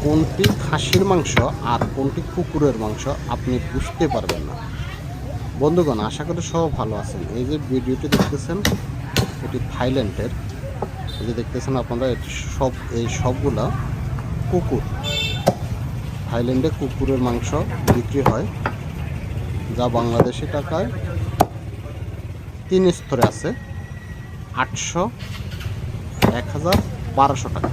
কোনটি খাসির মাংস আর কোনটি কুকুরের মাংস আপনি বুঝতে পারবেন না। বন্ধুগণ, আশা করি সব ভালো আছেন। এই যে ভিডিওটি দেখতেছেন এটি থাইল্যান্ডের। এই যে দেখতেছেন আপনারা এই সবগুলা কুকুর। থাইল্যান্ডে কুকুরের মাংস বিক্রি হয়, যা বাংলাদেশি টাকায় 3 স্তরে আছে: 800, 1000, 1200 টাকা।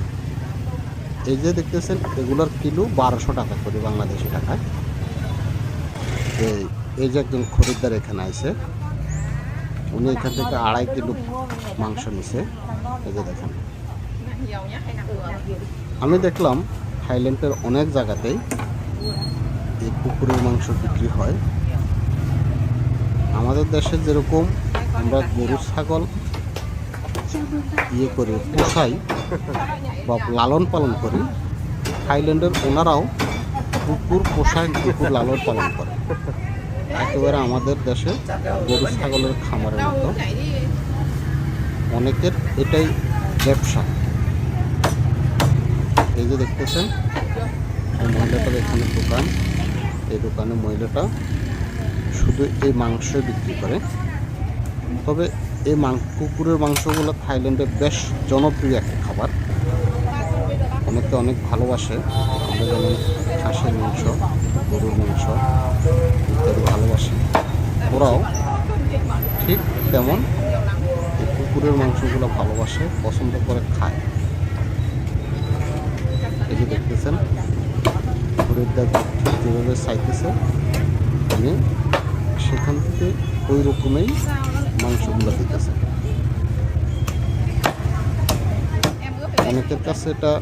এই যে দেখতেছেন এগুলোর কিলো 1200 টাকা করে বাংলাদেশি টাকায়। এই যে একজন খরিদ্দার এখানে আইছে, উনি এখান থেকে 2.5 কিলো মাংস নিছে। এই যে দেখেন, আমি দেখলাম থাইল্যান্ডের অনেক জায়গাতেই এই কুকুরের মাংস বিক্রি হয়। আমাদের দেশে যেরকম আমরা গরু ছাগল করি, পোষাই বা লালন পালন করি, থাইল্যান্ডের ওনারাও কুকুর পোষায়, কুকুর লালন পালন করে। একেবারে আমাদের দেশে গরু ছাগলের খামারের মতো। অনেকের এটাই ব্যবসা। এই যে দেখতেছেন এই মহিলাটার এখানে দোকান। এই দোকানে মহিলাটা শুধু এই মাংস বিক্রি করে। তবে এই কুকুরের মাংসগুলো থাইল্যান্ডে বেশ জনপ্রিয় একটা খাবার, অনেকে অনেক ভালোবাসে। আমরা যেমন খাসির মাংস, গরুর মাংস ইত্যাদি ভালোবাসি, ওরাও ঠিক তেমন এই কুকুরের মাংসগুলো ভালোবাসে, পছন্দ করে খায়। এই যে দেখতেছেন খরিদ্দার যেভাবে চাইতেছে, উনি সেখান থেকে ওই রকমই মাংসগুলো দিতেছে। অনেকের কাছে এটা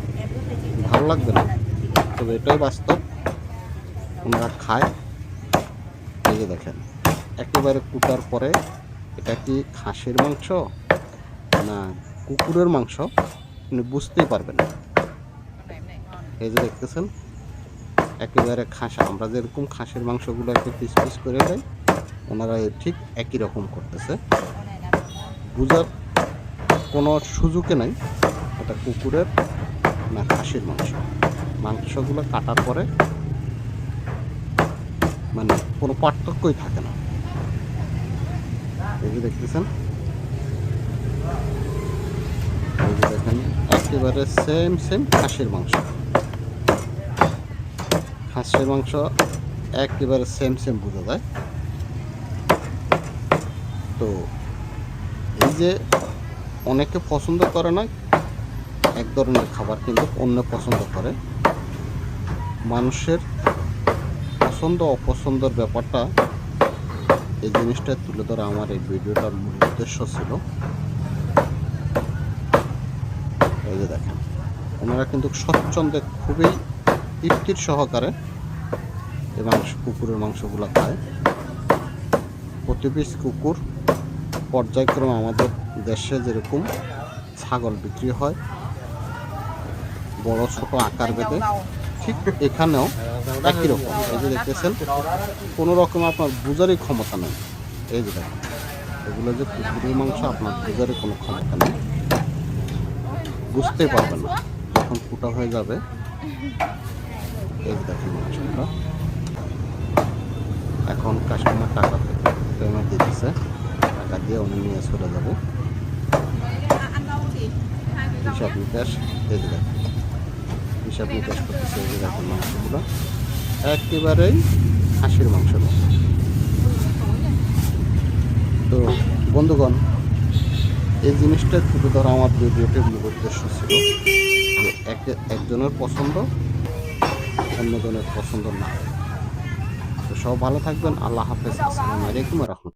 ভালো লাগবে না, তবে এটাই বাস্তব, ওনারা খায়। এই যে দেখেন একেবারে কুটার পরে এটা কি খাসির মাংস না কুকুরের মাংস আপনি বুঝতেই পারবেন না। এই যে দেখতেছেন একেবারে খাসা, আমরা যেরকম খাসির মাংসগুলো একটু পিস পিস করে দেয়, ওনারা ঠিক একই রকম করতেছে। বুঝার কোনো সুযোগে নাই এটা কুকুরের না খাসির মাংস। মাংসগুলো কাটার পরে মানে কোনো পার্থক্যই থাকে না। এই যে দেখতেছেন, এই যে দেখেন একেবারে সেম খাসির মাংস। খাসির মাংস একেবারে সেম বোঝা যায়। তো এই যে অনেকে পছন্দ করে না এক ধরনের খাবার, কিন্তু অন্য পছন্দ করে। মানুষের পছন্দ অপছন্দের ব্যাপারটা, এই জিনিসটা তুলে ধরা আমার এই ভিডিওটার মূল উদ্দেশ্য ছিল। এই যে দেখেন ওনারা কিন্তু স্বচ্ছন্দে খুবই তৃপ্তির সহকারে এই কুকুরের মাংসগুলো খায়। প্রতি পিস কুকুর পর্যায়ক্রমে আমাদের দেশে যেরকম ছাগল বিক্রি হয় বড় ছোট আকার ভেদে, ঠিক এখানেও একই রকম। এই যে দেখতেছেন কোনো রকম আপনার বুঝারই ক্ষমতা নেই। এই যে দেখেন এগুলো যে কুকুরের মাংস, আপনার বুঝারই কোনো ক্ষমতা নেই, বুঝতেই পারবেন না যখন কুটা হয়ে যাবে। এই যে দেখেন মাংসগুলো এখন কাস্টমার টাকা পেমেন্ট দিতেছে, টাকা দিয়ে উনি নিয়ে চলে যাবে। হিসাব নিকাশ, এই যে দেখেন হিসাব নিকাশ করতেছে। এই যে দেখেন মাংসগুলো একেবারেই খাসির মাংস। তো বন্ধুগণ, এই জিনিসটা তুলে ধরা আমার ভিডিওটির মূল উদ্দেশ্য ছিল যে একজনের পছন্দ অন্যজনের পছন্দ না। তো সব ভালো থাকবেন। আল্লাহ হাফেজ। আসসালামু আলাইকুম ওয়া রাহমাতুল্লাহ।